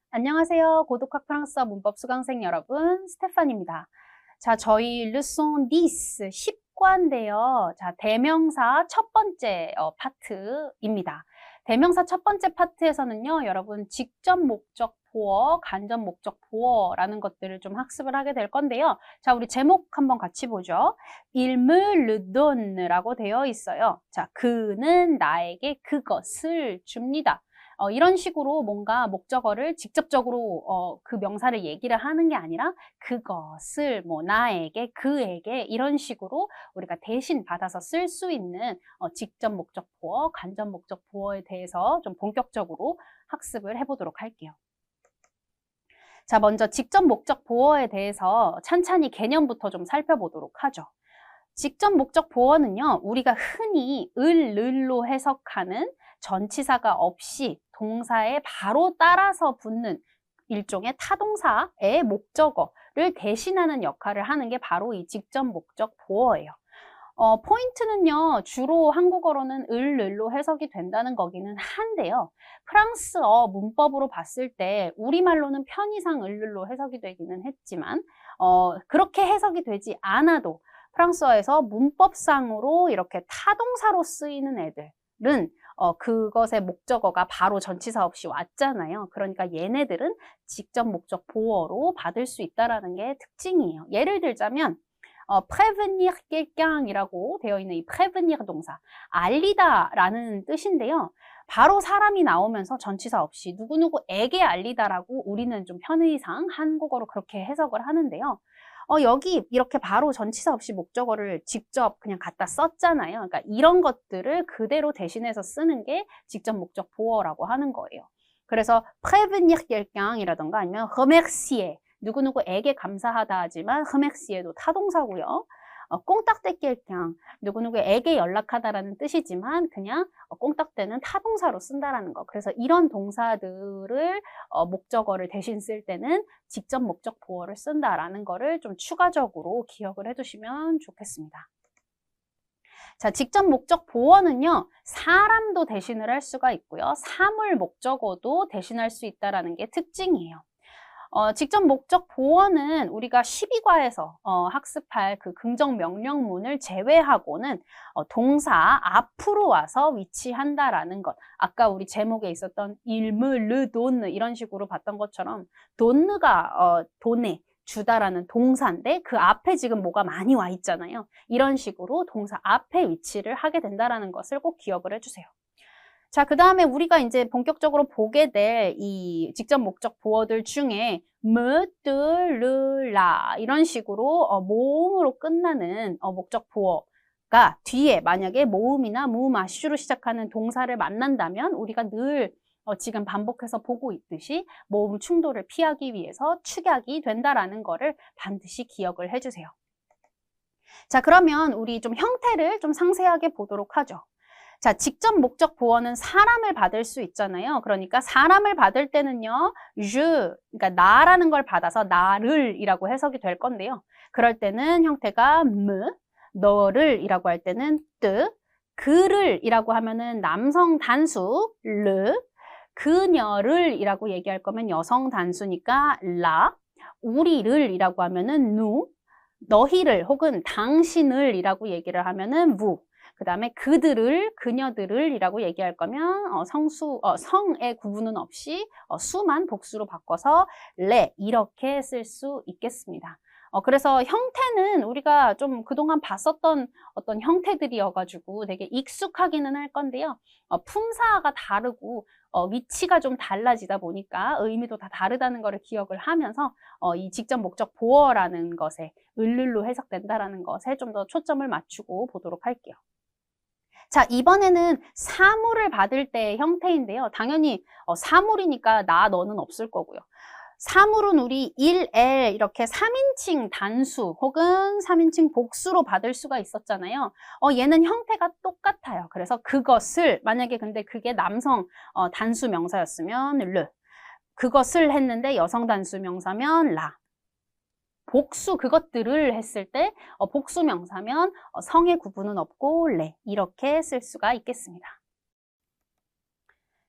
안녕하세요. 고독학 프랑스어 문법 수강생 여러분, 스테판입니다. 자, 저희 르송 10 10과인데요. 자, 대명사 첫 번째 파트입니다. 대명사 첫 번째 파트에서는요, 여러분 직접 목적 보어, 간접 목적 보어라는 것들을 좀 학습을 하게 될 건데요. 자, 우리 제목 한번 같이 보죠. Il me le donne라고 되어 있어요. 자, 그는 나에게 그것을 줍니다. 이런 식으로 뭔가 목적어를 직접적으로 그 명사를 얘기를 하는 게 아니라 그것을 뭐 나에게, 그에게 이런 식으로 우리가 대신 받아서 쓸 수 있는 직접 목적 보어, 간접 목적 보어에 대해서 좀 본격적으로 학습을 해보도록 할게요. 자, 먼저 직접 목적 보어에 대해서 찬찬히 개념부터 좀 살펴보도록 하죠. 직접 목적 보어는요, 우리가 흔히 을로 해석하는 전치사가 없이 동사에 바로 따라서 붙는 일종의 타동사의 목적어를 대신하는 역할을 하는 게 바로 이 직접 목적 보어예요. 포인트는요, 주로 한국어로는 을로 해석이 된다는 거기는 한데요. 프랑스어 문법으로 봤을 때 우리말로는 편의상 을로 해석이 되기는 했지만 그렇게 해석이 되지 않아도 프랑스어에서 문법상으로 이렇게 타동사로 쓰이는 애들은 그것의 목적어가 바로 전치사 없이 왔잖아요. 그러니까 얘네들은 직접 목적 보어로 받을 수 있다는 게 특징이에요. 예를 들자면 prévenir quelqu'un이라고 되어 있는 이 prévenir 동사, 알리다라는 뜻인데요. 바로 사람이 나오면서 전치사 없이 누구누구에게 알리다라고 우리는 좀 편의상 한국어로 그렇게 해석을 하는데요. 여기 이렇게 바로 전치사 없이 목적어를 직접 그냥 갖다 썼잖아요. 그러니까 이런 것들을 그대로 대신해서 쓰는 게 직접 목적 보어라고 하는 거예요. 그래서 prévenir quelqu'un이라던가 아니면 remercier, 누구누구에게 감사하다 하지만 remercier도 타동사고요. 꽁딱대 quelqu'un, 누구누구에게 연락하다라는 뜻이지만 그냥 꽁딱대는 타동사로 쓴다라는 거. 그래서 이런 동사들을 목적어를 대신 쓸 때는 직접 목적 보어를 쓴다라는 거를 좀 추가적으로 기억을 해두시면 좋겠습니다. 자, 직접 목적 보어는요, 사람도 대신을 할 수가 있고요. 사물 목적어도 대신할 수 있다는 게 특징이에요. 직접 목적 보어는 우리가 12과에서 학습할 그 긍정 명령문을 제외하고는 동사 앞으로 와서 위치한다라는 것. 아까 우리 제목에 있었던 il me le donne 이런 식으로 봤던 것처럼 donne가 돈에 주다라는 동사인데 그 앞에 지금 뭐가 많이 와 있잖아요. 이런 식으로 동사 앞에 위치를 하게 된다라는 것을 꼭 기억을 해주세요. 자, 그 다음에 우리가 이제 본격적으로 보게 될 이 직접 목적 보어들 중에 me, de, le, la 이런 식으로 모음으로 끝나는 목적 보어가 뒤에 만약에 모음이나 무마슈로 시작하는 동사를 만난다면 우리가 늘 지금 반복해서 보고 있듯이 모음 충돌을 피하기 위해서 축약이 된다라는 거를 반드시 기억을 해주세요. 자, 그러면 우리 좀 형태를 좀 상세하게 보도록 하죠. 자, 직접 목적 보어는 사람을 받을 수 있잖아요. 그러니까 사람을 받을 때는요, je, 그러니까 나라는 걸 받아서 나를 이라고 해석이 될 건데요. 그럴 때는 형태가 me, 너를 이라고 할 때는 te, 그를 이라고 하면은 남성 단수 le, 그녀를 이라고 얘기할 거면 여성 단수니까 la, 우리를 이라고 하면은 nous, 너희를 혹은 당신을 이라고 얘기를 하면은 vous. 그 다음에 그들을, 그녀들을 이라고 얘기할 거면 성의 구분은 없이 수만 복수로 바꿔서 레 이렇게 쓸 수 있겠습니다. 그래서 형태는 우리가 좀 그동안 봤었던 어떤 형태들이어가지고 되게 익숙하기는 할 건데요. 품사가 다르고 위치가 좀 달라지다 보니까 의미도 다 다르다는 것을 기억을 하면서 이 직접 목적 보어라는 것에 을로 해석된다라는 것에 좀 더 초점을 맞추고 보도록 할게요. 자, 이번에는 사물을 받을 때의 형태인데요. 당연히 사물이니까 나, 너는 없을 거고요. 사물은 우리 1L 이렇게 3인칭 단수 혹은 3인칭 복수로 받을 수가 있었잖아요. 얘는 형태가 똑같아요. 그래서 그것을 만약에 근데 그게 남성 단수 명사였으면 le, 그것을 했는데 여성 단수 명사면 la. 복수 그것들을 했을 때 복수 명사면 성의 구분은 없고 레 이렇게 쓸 수가 있겠습니다.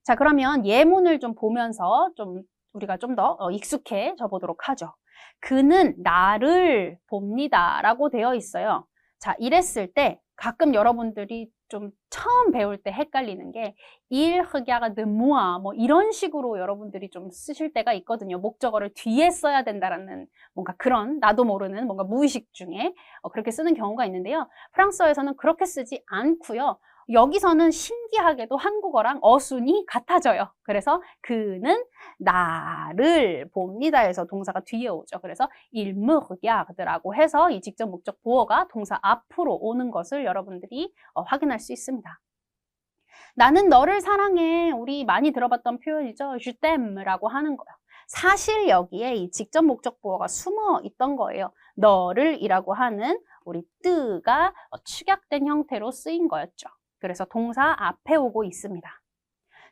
자, 그러면 예문을 좀 보면서 좀 우리가 좀 더 익숙해져 보도록 하죠. 그는 나를 봅니다 라고 되어 있어요. 자, 이랬을 때 가끔 여러분들이 좀 처음 배울 때 헷갈리는 게 il regarde moi 뭐 이런 식으로 여러분들이 좀 쓰실 때가 있거든요. 목적어를 뒤에 써야 된다라는 뭔가 그런 나도 모르는 뭔가 무의식 중에 그렇게 쓰는 경우가 있는데요. 프랑스어에서는 그렇게 쓰지 않고요. 여기서는 신기하게도 한국어랑 어순이 같아져요. 그래서 그는 나를 봅니다 해서 동사가 뒤에 오죠. 그래서 il me regarde라고 해서 이 직접 목적 보어가 동사 앞으로 오는 것을 여러분들이 확인할 수 있습니다. 나는 너를 사랑해. 우리 많이 들어봤던 표현이죠. Je t'aime라고 하는 거예요. 사실 여기에 이 직접 목적 보어가 숨어 있던 거예요. 너를 이라고 하는 우리 뜨가 축약된 형태로 쓰인 거였죠. 그래서 동사 앞에 오고 있습니다.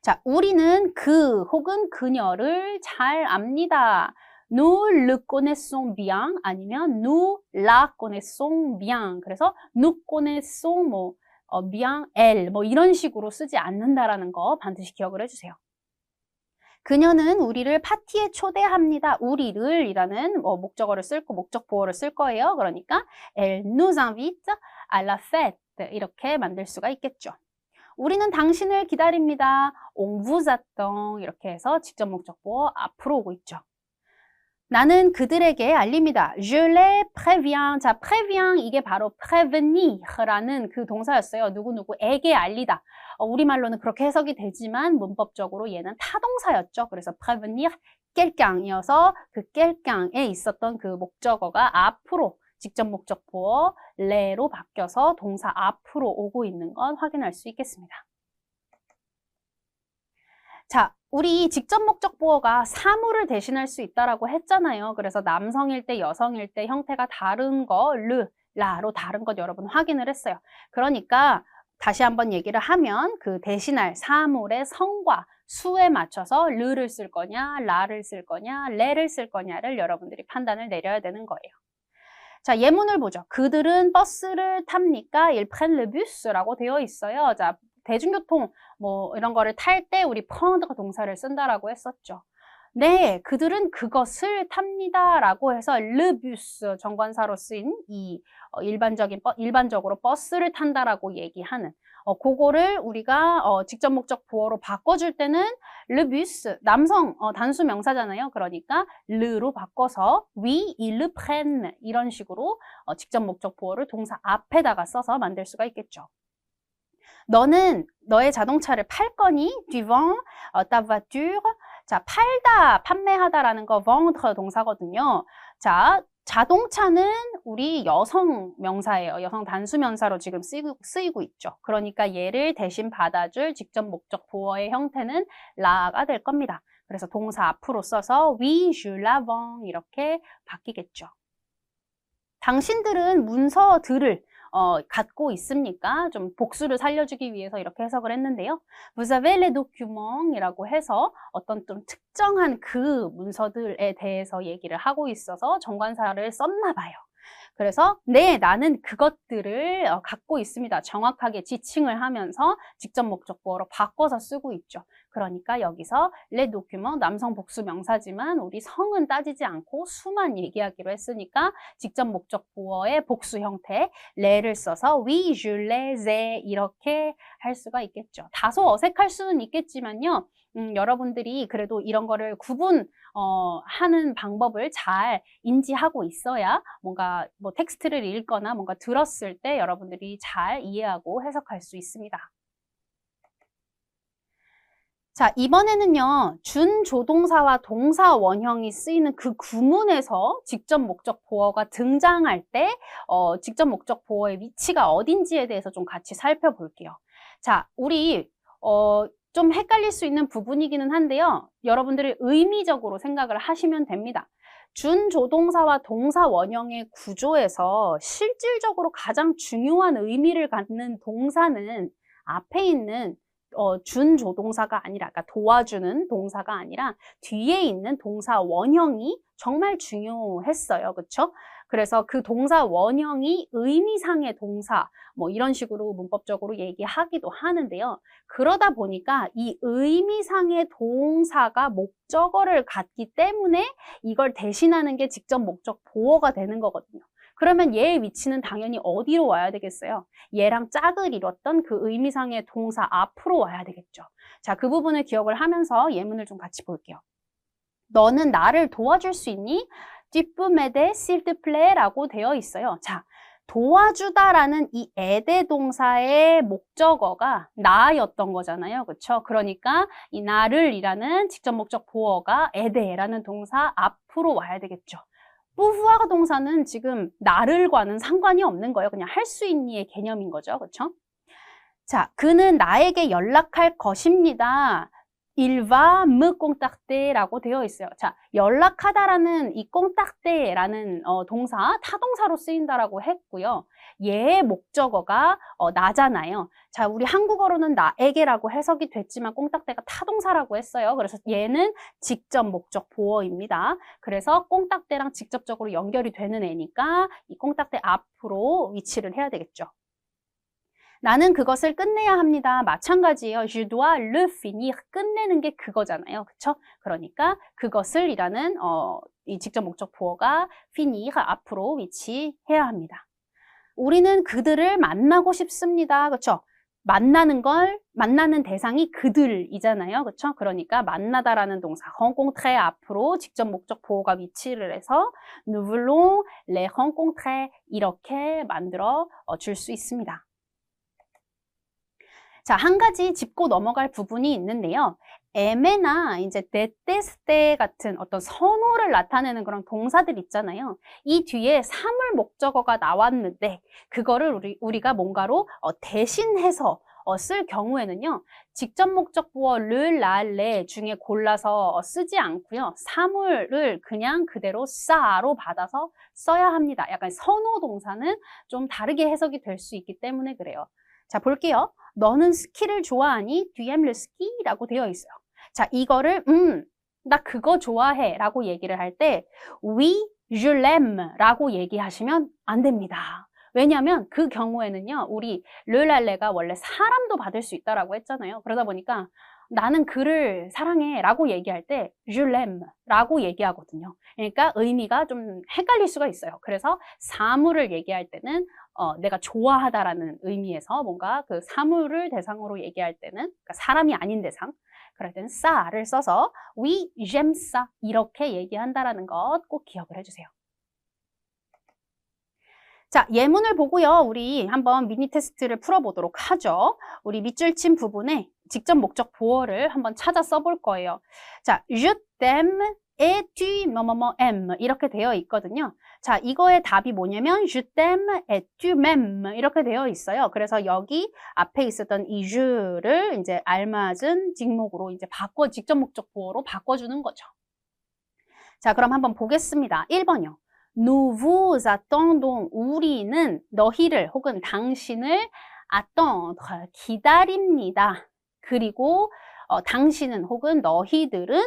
자, 우리는 그 혹은 그녀를 잘 압니다. Nous le connaissons bien 아니면 nous la connaissons bien. 그래서 nous connaissons bien elle 뭐 이런 식으로 쓰지 않는다라는 거 반드시 기억을 해주세요. 그녀는 우리를 파티에 초대합니다. 우리를 이라는 목적어를 쓸고 목적 보어를 쓸 거예요. 그러니까 elle nous invite à la fête 이렇게 만들 수가 있겠죠. 우리는 당신을 기다립니다. On vous attend 이렇게 해서 직접 목적 보어 앞으로 오고 있죠. 나는 그들에게 알립니다. Je les préviens. 자, prévient 이게 바로 prévenir라는 그 동사였어요. 누구누구에게 알리다. 우리말로는 그렇게 해석이 되지만 문법적으로 얘는 타동사였죠. 그래서 prévenir quelqu'un이어서 그 quelqu'un에 있었던 그 목적어가 앞으로 직접 목적 보어 레로 바뀌어서 동사 앞으로 오고 있는 건 확인할 수 있겠습니다. 자, 우리 직접 목적 보어가 사물을 대신할 수 있다라고 했잖아요. 그래서 남성일 때, 여성일 때 형태가 다른 거, 르, 라로 다른 것 여러분 확인을 했어요. 그러니까 다시 한번 얘기를 하면 그 대신할 사물의 성과 수에 맞춰서 르를 쓸 거냐, 라를 쓸 거냐, 레를 쓸 거냐를 여러분들이 판단을 내려야 되는 거예요. 자, 예문을 보죠. 그들은 버스를 탑니까? Ils prennent le bus라고 되어 있어요. 자, 대중교통 뭐 이런 거를 탈 때 우리 prendre가 동사를 쓴다라고 했었죠. 네, 그들은 그것을 탑니다라고 해서 le bus 정관사로 쓰인 이 일반적으로 버스를 탄다라고 얘기하는 그거를 우리가 직접 목적 보어로 바꿔줄 때는 le bus 남성 단수 명사잖아요. 그러니까 le로 바꿔서 oui, ils le prennent 이런 식으로 직접 목적 보어를 동사 앞에다가 써서 만들 수가 있겠죠. 너는 너의 자동차를 팔 거니? Tu vends ta voiture. 자, 팔다, 판매하다라는 거 vendre 동사거든요. 자, 자동차는 우리 여성 명사예요. 여성 단수 명사로 지금 쓰이고 있죠. 그러니까 얘를 대신 받아줄 직접 목적 보어의 형태는 라가 될 겁니다. 그래서 동사 앞으로 써서 oui, je la vends 이렇게 바뀌겠죠. 당신들은 문서들을 갖고 있습니까? 좀 복수를 살려주기 위해서 이렇게 해석을 했는데요. Vous avez les documents 이라고 해서 어떤 좀 특정한 그 문서들에 대해서 얘기를 하고 있어서 정관사를 썼나 봐요. 그래서 네, 나는 그것들을 갖고 있습니다. 정확하게 지칭을 하면서 직접 목적 보어로 바꿔서 쓰고 있죠. 그러니까 여기서 les documents 남성 복수 명사지만 우리 성은 따지지 않고 수만 얘기하기로 했으니까 직접 목적 보어의 복수 형태 les를 써서 oui, je les ai 이렇게 할 수가 있겠죠. 다소 어색할 수는 있겠지만요. 여러분들이 그래도 이런 거를 하는 방법을 잘 인지하고 있어야 뭔가 뭐 텍스트를 읽거나 뭔가 들었을 때 여러분들이 잘 이해하고 해석할 수 있습니다. 자, 이번에는요, 준조동사와 동사 원형이 쓰이는 그 구문에서 직접 목적 보어가 등장할 때 직접 목적 보어의 위치가 어딘지에 대해서 좀 같이 살펴볼게요. 자, 우리 좀 헷갈릴 수 있는 부분이기는 한데요. 여러분들이 의미적으로 생각을 하시면 됩니다. 준조동사와 동사 원형의 구조에서 실질적으로 가장 중요한 의미를 갖는 동사는 앞에 있는 준조동사가 아니라, 그러니까 도와주는 동사가 아니라 뒤에 있는 동사 원형이 정말 중요했어요. 그렇죠? 그래서 그 동사 원형이 의미상의 동사 뭐 이런 식으로 문법적으로 얘기하기도 하는데요. 그러다 보니까 이 의미상의 동사가 목적어를 갖기 때문에 이걸 대신하는 게 직접 목적 보어가 되는 거거든요. 그러면 얘의 위치는 당연히 어디로 와야 되겠어요? 얘랑 짝을 이뤘던 그 의미상의 동사 앞으로 와야 되겠죠. 자, 그 부분을 기억을 하면서 예문을 좀 같이 볼게요. 너는 나를 도와줄 수 있니? Tu peux m'aider, s'il te plaît? 라고 되어 있어요. 자, 도와주다라는 이 aider 동사의 목적어가 나였던 거잖아요. 그렇죠? 그러니까 이 나를 이라는 직접 목적 보어가 aider라는 동사 앞으로 와야 되겠죠. pouvoir 동사는 지금 나를과는 상관이 없는 거예요. 그냥 할 수 있니의 개념인 거죠. 그렇죠? 자, 그는 나에게 연락할 것입니다. Il va me contacter 라고 되어 있어요. 자, 연락하다라는 이 contacter라는 동사, 타동사로 쓰인다라고 했고요. 얘의 목적어가 나잖아요. 자, 우리 한국어로는 나에게라고 해석이 됐지만 contacter가 타동사라고 했어요. 그래서 얘는 직접 목적 보어입니다. 그래서 contacter랑 직접적으로 연결이 되는 애니까 이 contacter 앞으로 위치를 해야 되겠죠. 나는 그것을 끝내야 합니다. 마찬가지예요. Je dois le finir. 끝내는 게 그거잖아요. 그쵸? 그러니까 그것을 이라는 이 직접 목적 보어가 finir 앞으로 위치해야 합니다. 우리는 그들을 만나고 싶습니다. 그쵸? 만나는 대상이 그들이잖아요. 그쵸? 그러니까 만나다라는 동사 rencontrer 앞으로 직접 목적 보어가 위치를 해서 nous voulons les rencontrer 이렇게 만들어 줄 수 있습니다. 자, 한 가지 짚고 넘어갈 부분이 있는데요. aimer나 이제 détester 같은 어떤 선호를 나타내는 그런 동사들 있잖아요. 이 뒤에 사물 목적어가 나왔는데 그거를 우리가 뭔가로 대신해서 쓸 경우에는요. 직접 목적 보어 le, la, les 중에 골라서 쓰지 않고요. 사물을 그냥 그대로 싸로 받아서 써야 합니다. 약간 선호 동사는 좀 다르게 해석이 될 수 있기 때문에 그래요. 자, 볼게요. 너는 스키를 좋아하니? Tu aimes le ski? 라고 되어 있어요. 자, 이거를 나 그거 좋아해 라고 얘기를 할 때 Oui, je l'aime 라고 얘기하시면 안 됩니다. 왜냐하면 그 경우에는요. 우리 르랄레가 원래 사람도 받을 수 있다라고 했잖아요. 그러다 보니까 나는 그를 사랑해 라고 얘기할 때 je l'aime 라고 얘기하거든요. 그러니까 의미가 좀 헷갈릴 수가 있어요. 그래서 사물을 얘기할 때는 내가 좋아하다라는 의미에서 뭔가 그 사물을 대상으로 얘기할 때는 그러니까 사람이 아닌 대상 그럴 때는 싸를 써서 oui, j'aime ça 이렇게 얘기한다라는 것 꼭 기억을 해주세요. 자, 예문을 보고요. 우리 한번 미니 테스트를 풀어보도록 하죠. 우리 밑줄 친 부분에 직접 목적 보어를 한번 찾아 써볼 거예요. 자, je t'aime et tu 뭐뭐뭐 aimes 이렇게 되어 있거든요. 자, 이거의 답이 뭐냐면 je t'aime et tu m'aimes 이렇게 되어 있어요. 그래서 여기 앞에 있었던 이 je를 이제 알맞은 직목으로 이제 직접 목적 보어로 바꿔주는 거죠. 자, 그럼 한번 보겠습니다. 1번이요. Nous vous attendons. 우리는 너희를 혹은 당신을 attendre, 기다립니다. 그리고 당신은 혹은 너희들은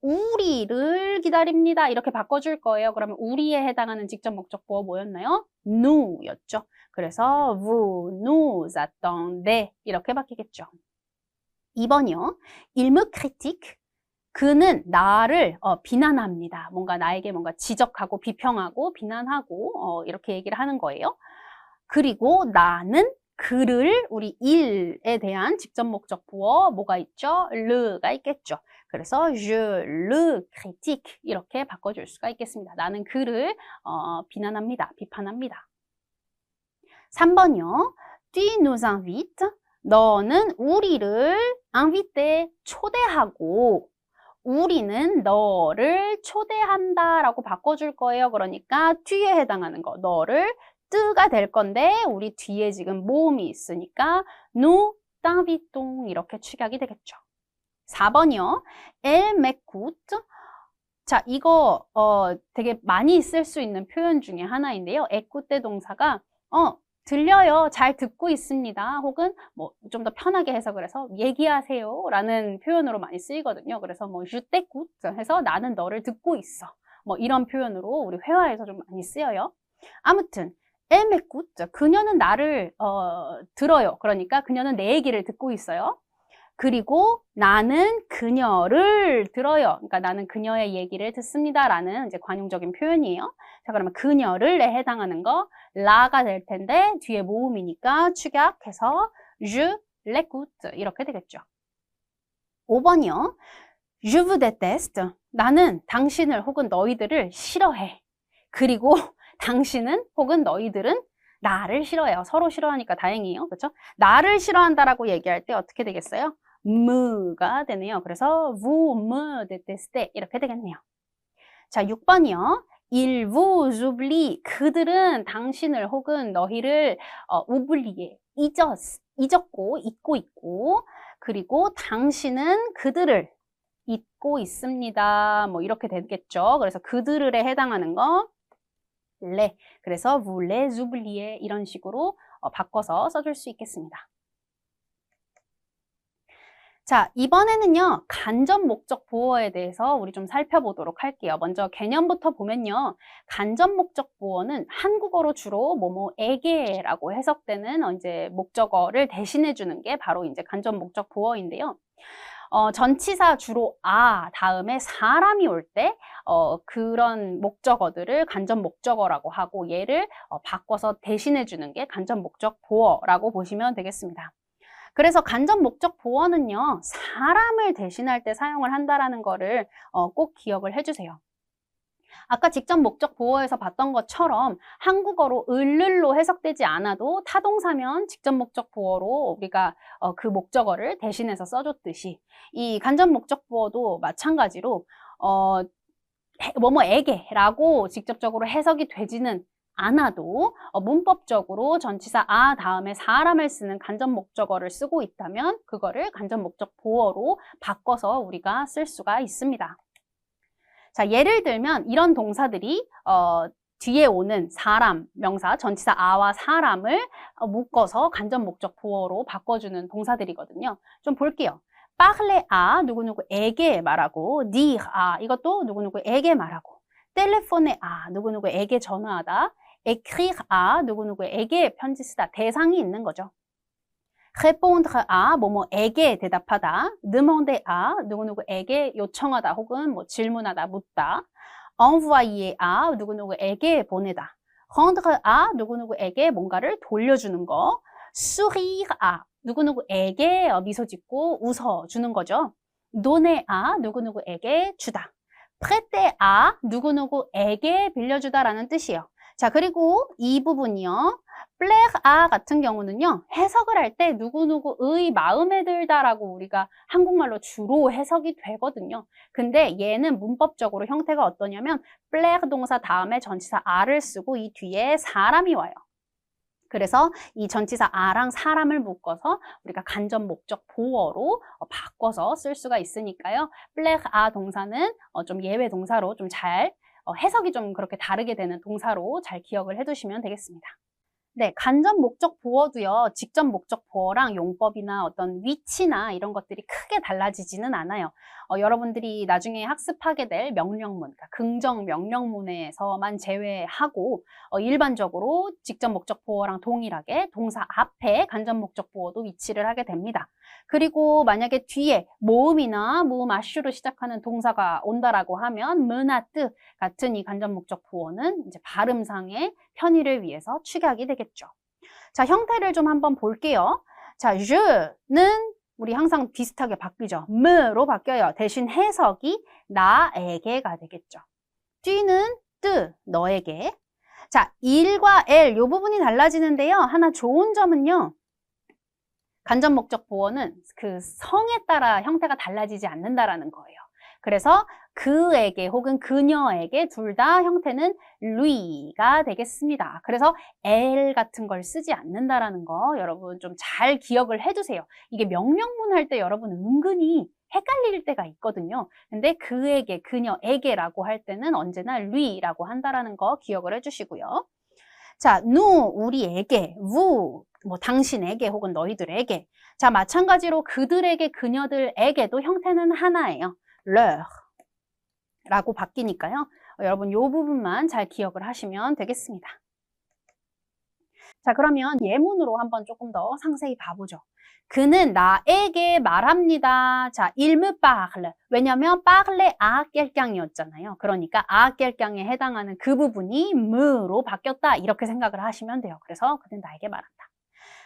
우리를 기다립니다. 이렇게 바꿔줄 거예요. 그러면 우리에 해당하는 직접 목적 보어 뭐였나요? nous였죠. 그래서 vous nous attendez 이렇게 바뀌겠죠. 2번이요. Il me critique. 그는 나를 비난합니다. 뭔가 나에게 뭔가 지적하고 비평하고 비난하고 이렇게 얘기를 하는 거예요. 그리고 나는 그를 우리 il에 대한 직접 목적 보어 뭐가 있죠? le가 있겠죠. 그래서 je le critique 이렇게 바꿔줄 수가 있겠습니다. 나는 그를 비난합니다. 비판합니다. 3번이요. Tu nous invites. 너는 우리를 inviter 초대하고 우리는 너를 초대한다 라고 바꿔줄 거예요. 그러니까 뒤에 해당하는 거 너를 뜨가 될 건데 우리 뒤에 지금 모음이 있으니까 nous t'invitons 이렇게 축약이 되겠죠. 4번이요. Elle m'écoute. 자, 이거 되게 많이 쓸 수 있는 표현 중에 하나인데요. écoute 동사가 들려요. 잘 듣고 있습니다. 혹은 뭐 좀 더 편하게 해석을 해서 얘기하세요 라는 표현으로 많이 쓰이거든요. 그래서 뭐 je t'écoute 해서 나는 너를 듣고 있어. 뭐 이런 표현으로 우리 회화에서 좀 많이 쓰여요. 아무튼 elle m'écoute. 그녀는 나를 들어요. 그러니까 그녀는 내 얘기를 듣고 있어요. 그리고 나는 그녀를 들어요. 그러니까 나는 그녀의 얘기를 듣습니다라는 이제 관용적인 표현이에요. 자, 그러면 그녀를에 해당하는 거 라가 될 텐데 뒤에 모음이니까 축약해서 je l'écoute 이렇게 되겠죠. 5번이요. Je vous déteste. 나는 당신을 혹은 너희들을 싫어해. 그리고 당신은 혹은 너희들은 나를 싫어해요. 서로 싫어하니까 다행이에요. 그렇죠? 나를 싫어한다라고 얘기할 때 어떻게 되겠어요? me가 되네요. 그래서 vous me détestez 이렇게 되겠네요. 자, 6번이요. Ils vous oublient. 그들은 당신을 혹은 너희를 oublier, 잊었고 잊고 있고 그리고 당신은 그들을 잊고 있습니다. 뭐 이렇게 되겠죠. 그래서 그들을에 해당하는 거 les. 그래서 vous les oubliez 이런 식으로 바꿔서 써줄 수 있겠습니다. 자, 이번에는요, 간접 목적 보어에 대해서 우리 좀 살펴보도록 할게요. 먼저 개념부터 보면요, 간접 목적 보어는 한국어로 주로 뭐뭐에게라고 해석되는 이제 목적어를 대신해 주는 게 바로 이제 간접 목적 보어인데요. 전치사 주로 다음에 사람이 올 때 그런 목적어들을 간접 목적어라고 하고 얘를 바꿔서 대신해 주는 게 간접 목적 보어라고 보시면 되겠습니다. 그래서 간접 목적 보어는요, 사람을 대신할 때 사용을 한다라는 거를 꼭 기억을 해주세요. 아까 직접 목적 보어에서 봤던 것처럼 한국어로 을를로 해석되지 않아도 타동사면 직접 목적 보어로 우리가 그 목적어를 대신해서 써줬듯이 이 간접 목적 보어도 마찬가지로 뭐뭐에게라고 직접적으로 해석이 되지는 않아도 문법적으로 전치사 다음에 사람을 쓰는 간접 목적어를 쓰고 있다면 그거를 간접 목적 보어로 바꿔서 우리가 쓸 수가 있습니다. 자, 예를 들면 이런 동사들이 뒤에 오는 사람, 명사, 전치사 와 사람을 묶어서 간접 목적 보어로 바꿔주는 동사들이거든요. 좀 볼게요. parler à 누구누구에게 말하고 dire à 이것도 누구누구에게 말하고 téléphoner à 누구누구에게 전화하다 écrire à 누구누구에게 편지 쓰다 대상이 있는 거죠. répondre à 뭐뭐에게 대답하다 demander à 누구누구에게 요청하다 혹은 뭐 질문하다 묻다 envoyer à 누구누구에게 보내다 rendre à 누구누구에게 뭔가를 돌려주는 거 sourire à 누구누구에게 미소 짓고 웃어주는 거죠. donner à 누구누구에게 주다 prêter à 누구누구에게 빌려주다라는 뜻이에요. 자, 그리고 이 부분이요. plaire à 같은 경우는요. 해석을 할 때 누구누구의 마음에 들다라고 우리가 한국말로 주로 해석이 되거든요. 근데 얘는 문법적으로 형태가 어떠냐면 plaire 동사 다음에 전치사 a를 쓰고 이 뒤에 사람이 와요. 그래서 이 전치사 a랑 사람을 묶어서 우리가 간접 목적 보어로 바꿔서 쓸 수가 있으니까요. plaire à 동사는 좀 예외 동사로 좀 잘 해석이 좀 그렇게 다르게 되는 동사로 잘 기억을 해두시면 되겠습니다. 네, 간접 목적 보어도요, 직접 목적 보어랑 용법이나 어떤 위치나 이런 것들이 크게 달라지지는 않아요. 여러분들이 나중에 학습하게 될 명령문, 그러니까 긍정 명령문에서만 제외하고 일반적으로 직접 목적 보어랑 동일하게 동사 앞에 간접 목적 보어도 위치를 하게 됩니다. 그리고 만약에 뒤에 모음이나 무마슈로 시작하는 동사가 온다라고 하면 më나 뜻 같은 이 간접 목적 보어는 이제 발음상의 편의를 위해서 축약이 되겠죠. 자, 형태를 좀 한번 볼게요. 자, je는 우리 항상 비슷하게 바뀌죠. me로 바뀌어요. 대신 해석이 나에게가 되겠죠. 뒤는 뜨, 너에게. 자, il과 l 이 부분이 달라지는데요. 하나 좋은 점은요. 간접 목적 보어는 그 성에 따라 형태가 달라지지 않는다라는 거예요. 그래서 그에게 혹은 그녀에게 둘 다 형태는 루이가 되겠습니다. 그래서 L 같은 걸 쓰지 않는다라는 거 여러분 좀 잘 기억을 해두세요. 이게 명령문 할 때 여러분 은근히 헷갈릴 때가 있거든요. 근데 그에게, 그녀에게라고 할 때는 언제나 루이라고 한다라는 거 기억을 해주시고요. 자, 우리에게, 뭐 당신에게 혹은 너희들에게. 자, 마찬가지로 그들에게, 그녀들에게도 형태는 하나예요. leur. 라고 바뀌니까요. 여러분 요 부분만 잘 기억을 하시면 되겠습니다. 자, 그러면 예문으로 한번 조금 더 상세히 봐보죠. 그는 나에게 말합니다. 자, il me parle. 왜냐면 parle à quelqu'un이었잖아요. 그러니까 à quelqu'un에 해당하는 그 부분이 me로 바뀌었다. 이렇게 생각을 하시면 돼요. 그래서 그는 나에게 말한다.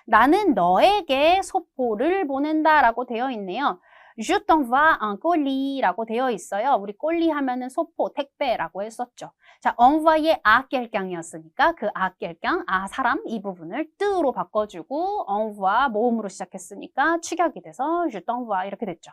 나는 너에게 소포를 보낸다라고 되어 있네요. Je t'envoie un colis 라고 되어 있어요. 우리 꼴리 하면은 소포, 택배라고 했었죠. 자, envoyer à quelqu'un이었으니까 그 à quelqu'un, 사람 이 부분을 뜨로 바꿔주고 envoie 모음으로 시작했으니까 축약이 돼서 je t'envoie 이렇게 됐죠.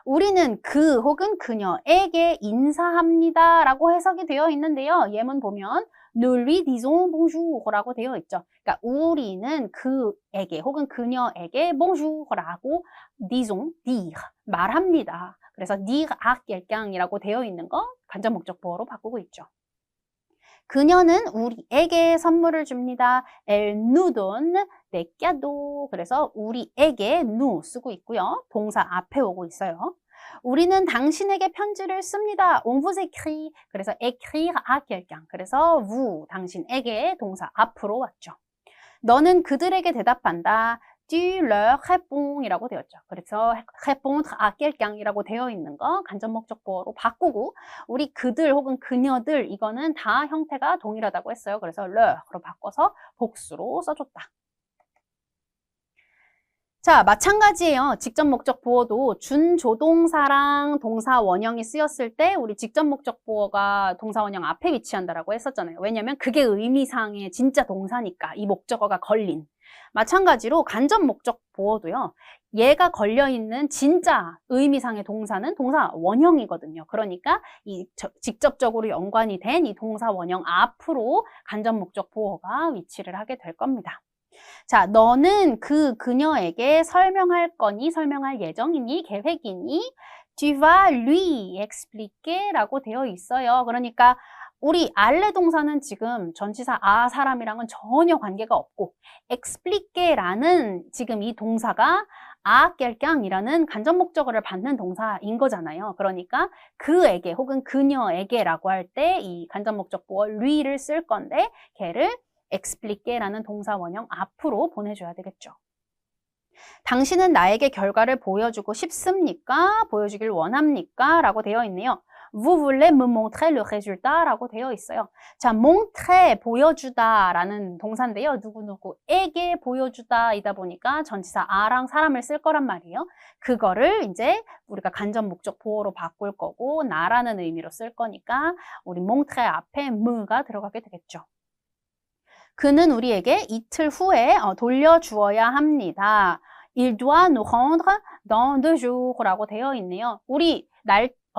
우리는 그 혹은 그녀에게 인사합니다 라고 해석이 되어 있는데요. 예문 보면 Nous lui disons bonjour 라고 되어 있죠. 그러니까 우리는 그에게 혹은 그녀에게 bonjour 라고 disons, dire, 말합니다. 그래서 dire à quelqu'un 이라고 되어 있는 거 간접 목적 보어로 바꾸고 있죠. 그녀는 우리에게 선물을 줍니다. Elle nous donne des cadeaux. 그래서 우리에게 nous 쓰고 있고요. 동사 앞에 오고 있어요. 우리는 당신에게 편지를 씁니다. On vous écrit. 그래서 écrire à quelqu'un. 그래서 vous, 당신에게 동사 앞으로 왔죠. 너는 그들에게 대답한다. Tu leur réponds 이라고 되었죠. 그래서 répondre à quelqu'un 이라고 되어 있는 거 간접 목적 보어로 바꾸고 우리 그들 혹은 그녀들 이거는 다 형태가 동일하다고 했어요. 그래서 leur로 바꿔서 복수로 써줬다. 자, 마찬가지예요. 직접 목적 보어도 준조동사랑 동사 원형이 쓰였을 때 우리 직접 목적 보어가 동사 원형 앞에 위치한다라고 했었잖아요. 왜냐면 그게 의미상의 진짜 동사니까 이 목적어가 걸린. 마찬가지로 간접 목적 보어도요. 얘가 걸려있는 진짜 의미상의 동사는 동사 원형이거든요. 그러니까 이 직접적으로 연관이 된 이 동사 원형 앞으로 간접 목적 보어가 위치를 하게 될 겁니다. 자, 너는 그녀에게 설명할 거니, 설명할 예정이니, 계획이니, tu vas lui expliquer 라고 되어 있어요. 그러니까 우리 알레 동사는 지금 전치사 아 사람이랑은 전혀 관계가 없고 expliquer라는 지금 이 동사가 à quelqu'un이라는 간접 목적어를 받는 동사인 거잖아요. 그러니까 그에게 혹은 그녀에게라고 할 때 이 간접 목적 보어 lui를 쓸 건데 걔를 expliquer라는 동사 원형 앞으로 보내줘야 되겠죠. 당신은 나에게 결과를 보여주고 싶습니까? 보여주길 원합니까? 라고 되어 있네요. Vous voulez me montrer le résultat? 라고 되어 있어요. 자, montrer, 보여주다 라는 동사인데요. 누구누구에게 보여주다 이다 보니까 전치사 아랑 사람을 쓸 거란 말이에요. 그거를 이제 우리가 간접 목적 보어로 바꿀 거고 나라는 의미로 쓸 거니까 우리 montrer 앞에 me가 들어가게 되겠죠. 그는 우리에게 이틀 후에 돌려주어야 합니다. Il doit nous rendre dans 2 jours 라고 되어 있네요. 우리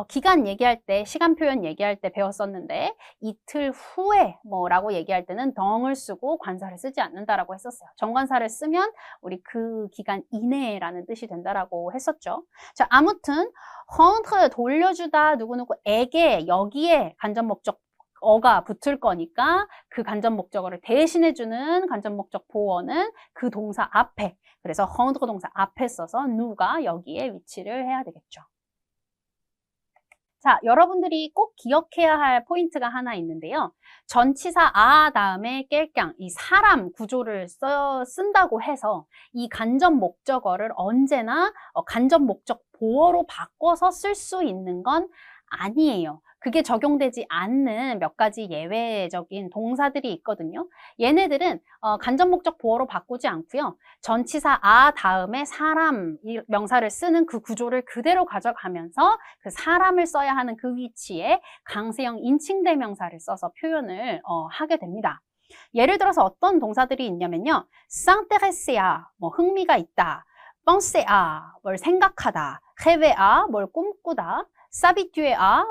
기간 얘기할 때, 시간 표현 얘기할 때 배웠었는데 이틀 후에 뭐라고 얘기할 때는 덩을 쓰고 관사를 쓰지 않는다라고 했었어요. 정관사를 쓰면 우리 그 기간 이내라는 뜻이 된다라고 했었죠. 자, 아무튼 rendre 돌려주다 누구누구에게 여기에 간접 목적 어가 붙을 거니까 그 간접 목적어를 대신해주는 간접 목적 보어는 그 동사 앞에, 그래서 rendre 동사 앞에 써서 누가 여기에 위치를 해야 되겠죠. 자, 여러분들이 꼭 기억해야 할 포인트가 하나 있는데요. 전치사 아 다음에 quelqu'un, 이 사람 구조를 쓴다고 해서 이 간접 목적어를 언제나 간접 목적 보어로 바꿔서 쓸 수 있는 건 아니에요. 그게 적용되지 않는 몇 가지 예외적인 동사들이 있거든요. 얘네들은 간접 목적 보어로 바꾸지 않고요. 전치사 아 다음에 사람 이 명사를 쓰는 그 구조를 그대로 가져가면서 그 사람을 써야 하는 그 위치에 강세형 인칭 대명사를 써서 표현을 하게 됩니다. 예를 들어서 어떤 동사들이 있냐면요. s'intéresser à, 뭐 흥미가 있다. penser à, 뭘 생각하다. rêver à, 뭘 꿈꾸다. s'habituer à,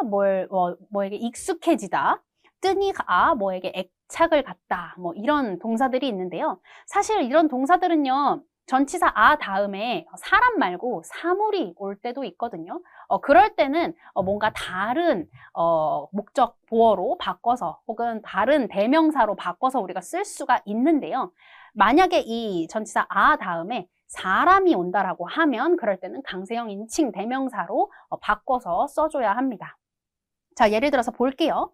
뭐에게 익숙해지다. tenir à, 뭐에게 애착을 갖다. 뭐 이런 동사들이 있는데요. 사실 이런 동사들은요. 전치사 아 다음에 사람 말고 사물이 올 때도 있거든요. 그럴 때는 뭔가 다른 목적 보어로 바꿔서 혹은 다른 대명사로 바꿔서 우리가 쓸 수가 있는데요. 만약에 이 전치사 아 다음에 사람이 온다라고 하면 그럴 때는 강세형 인칭 대명사로 바꿔서 써줘야 합니다. 자, 예를 들어서 볼게요.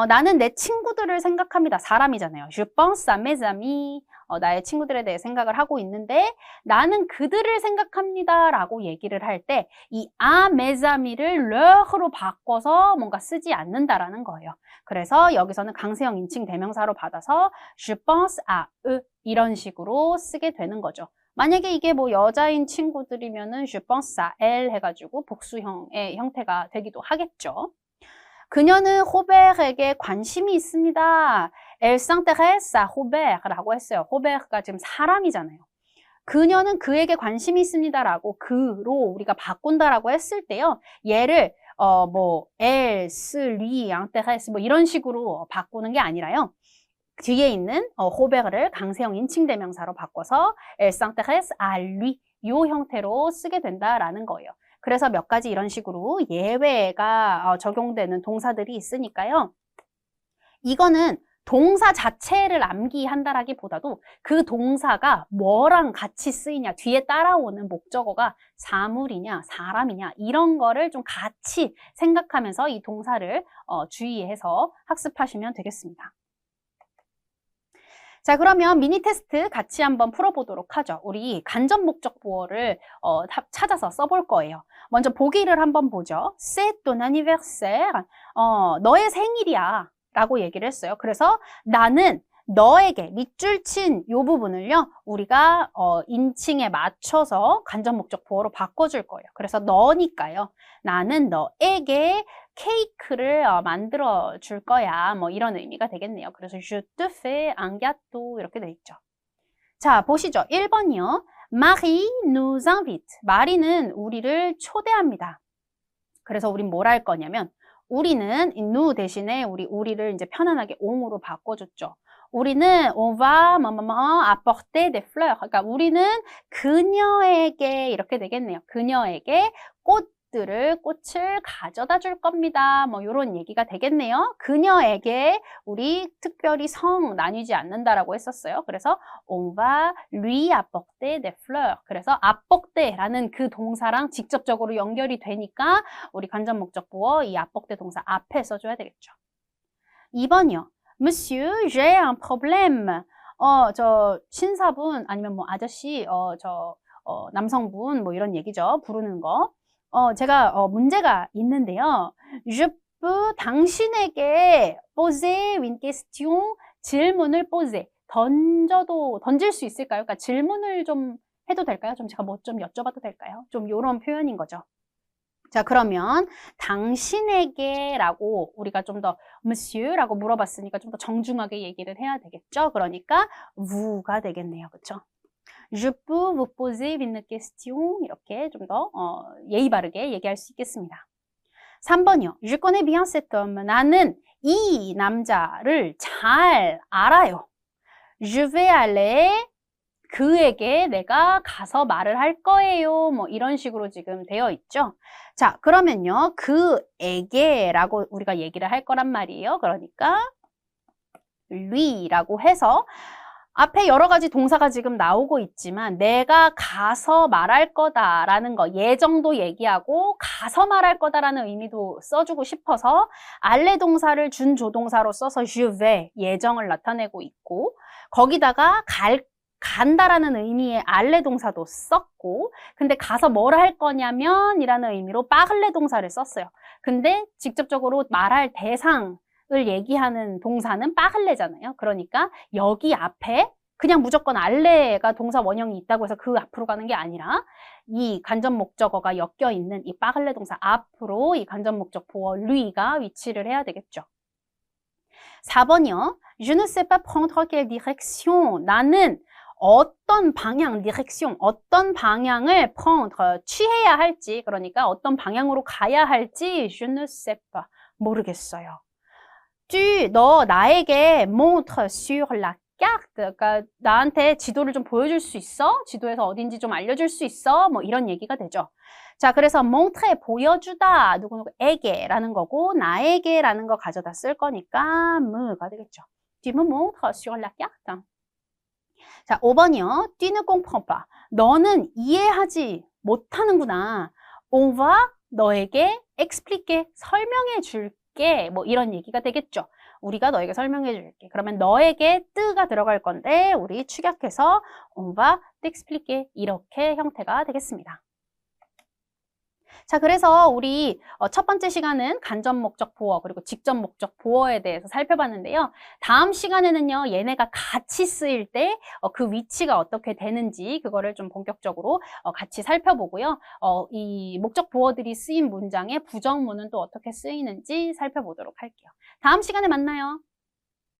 나는 내 친구들을 생각합니다. 사람이잖아요. Je pense à mes amis. 나의 친구들에 대해 생각을 하고 있는데 나는 그들을 생각합니다 라고 얘기를 할 때 이 à mes amis를 leur로 바꿔서 뭔가 쓰지 않는다라는 거예요. 그래서 여기서는 강세형 인칭 대명사로 받아서 je pense à eux 이런 식으로 쓰게 되는 거죠. 만약에 이게 뭐 여자인 친구들이면은 je pense à elle 해가지고 복수형의 형태가 되기도 하겠죠. 그녀는 호베르에게 관심이 있습니다. Elle s'intéresse à Robert라고 했어요. 호베르가 지금 사람이잖아요. 그녀는 그에게 관심이 있습니다라고 그로 우리가 바꾼다라고 했을 때요. 얘를 뭐 elle, se, lui, intéresse 뭐 이런 식으로 바꾸는 게 아니라요. 뒤에 있는 호베르를 강세형 인칭대명사로 바꿔서 elle s'intéresse à lui 이 형태로 쓰게 된다라는 거예요. 그래서 몇 가지 이런 식으로 예외가 적용되는 동사들이 있으니까요. 이거는 동사 자체를 암기한다라기보다도 그 동사가 뭐랑 같이 쓰이냐, 뒤에 따라오는 목적어가 사물이냐, 사람이냐 이런 거를 좀 같이 생각하면서 이 동사를 주의해서 학습하시면 되겠습니다. 자, 그러면 미니 테스트 같이 한번 풀어보도록 하죠. 우리 간접 목적 보어를 찾아서 써볼 거예요. 먼저 보기를 한번 보죠. C'est ton anniversaire. 너의 생일이야 라고 얘기를 했어요. 그래서 나는 너에게 밑줄 친 이 부분을요. 우리가 인칭에 맞춰서 간접 목적 보어로 바꿔줄 거예요. 그래서 너니까요. 나는 너에게 케이크를 만들어 줄 거야. 뭐 이런 의미가 되겠네요. 그래서 je te fais un gâteau 이렇게 돼 있죠. 자, 보시죠. 1번이요. Marie nous invite. 마리는 우리를 초대합니다. 그래서 우린 뭘 할 거냐면 우리는 nous 대신에 우리를 이제 편안하게 on으로 바꿔줬죠. 우리는 on va apporter des fleurs. 그러니까 우리는 그녀에게 이렇게 되겠네요. 그녀에게 꽃을 가져다 줄 겁니다. 뭐 이런 얘기가 되겠네요. 그녀에게 우리 특별히 성 나뉘지 않는다라고 했었어요. 그래서 on va lui apporter des fleurs. 그래서 apporter라는 그 동사랑 직접적으로 연결이 되니까 우리 간접 목적 보어 이 apporter 동사 앞에 써줘야 되겠죠. 2번이요. Monsieur, j'ai un problème. 저 신사분 아니면 뭐 아저씨, 남성분 뭐 이런 얘기죠. 부르는 거. 제가 문제가 있는데요. Je peux 당신에게 poser une question, 질문을 poser, 던질 수 있을까요? 그러니까 질문을 좀 해도 될까요? 좀 제가 뭐 좀 여쭤봐도 될까요? 좀 이런 표현인 거죠. 자, 그러면 당신에게 라고 우리가 좀 더 monsieur라고 물어봤으니까 좀 더 정중하게 얘기를 해야 되겠죠? 그러니까 vous가 되겠네요. 그렇죠? Je peux vous poser une question 이렇게 좀 더 예의 바르게 얘기할 수 있겠습니다. 3번이요. Je connais bien cet homme. 나는 이 남자를 잘 알아요. Je vais aller 그에게 내가 가서 말을 할 거예요. 뭐 이런 식으로 지금 되어 있죠. 자, 그러면요. 그에게라고 우리가 얘기를 할 거란 말이에요. 그러니까 lui라고 해서 앞에 여러 가지 동사가 지금 나오고 있지만 내가 가서 말할 거다라는 거 예정도 얘기하고 가서 말할 거다라는 의미도 써주고 싶어서 알레 동사를 준조동사로 써서 je vais 예정을 나타내고 있고 거기다가 간다라는 의미의 알레 동사도 썼고 근데 가서 뭘 할 거냐면 이라는 의미로 빠글레 동사를 썼어요. 근데 직접적으로 말할 대상을 얘기하는 동사는 빠글레잖아요. 그러니까 여기 앞에 그냥 무조건 알레가 동사 원형이 있다고 해서 그 앞으로 가는 게 아니라 이 간접 목적어가 엮여 있는 이 빠글레 동사 앞으로 이 간접 목적 보어 루이가 위치를 해야 되겠죠. 4번이요. Je ne sais pas prendre quelle direction. 나는 어떤 방향, direction, 어떤 방향을 prendre, 취해야 할지, 그러니까 어떤 방향으로 가야 할지 je ne sais pas, 모르겠어요. 너 나에게 montre sur la carte, 그러니까 나한테 지도를 좀 보여줄 수 있어? 지도에서 어딘지 좀 알려줄 수 있어? 뭐 이런 얘기가 되죠. 자, 그래서 montrer, 보여주다, 누구누구에게라는 거고 나에게라는 거 가져다 쓸 거니까 me가 되겠죠. Tu me montres sur la carte. 자, 5번이요. Tu ne comprends pas. 너는 이해하지 못하는구나. On va 너에게 expliquer, 설명해 줄 expliquer 뭐 이런 얘기가 되겠죠. 우리가 너에게 설명해 줄게. 그러면 너에게 뜨가 들어갈 건데 우리 축약해서 on va t'expliquer 이렇게 형태가 되겠습니다. 자, 그래서 우리 첫 번째 시간은 간접 목적 보어 그리고 직접 목적 보어에 대해서 살펴봤는데요. 다음 시간에는요, 얘네가 같이 쓰일 때 그 위치가 어떻게 되는지 그거를 좀 본격적으로 같이 살펴보고요. 이 목적 보어들이 쓰인 문장의 부정문은 또 어떻게 쓰이는지 살펴보도록 할게요. 다음 시간에 만나요.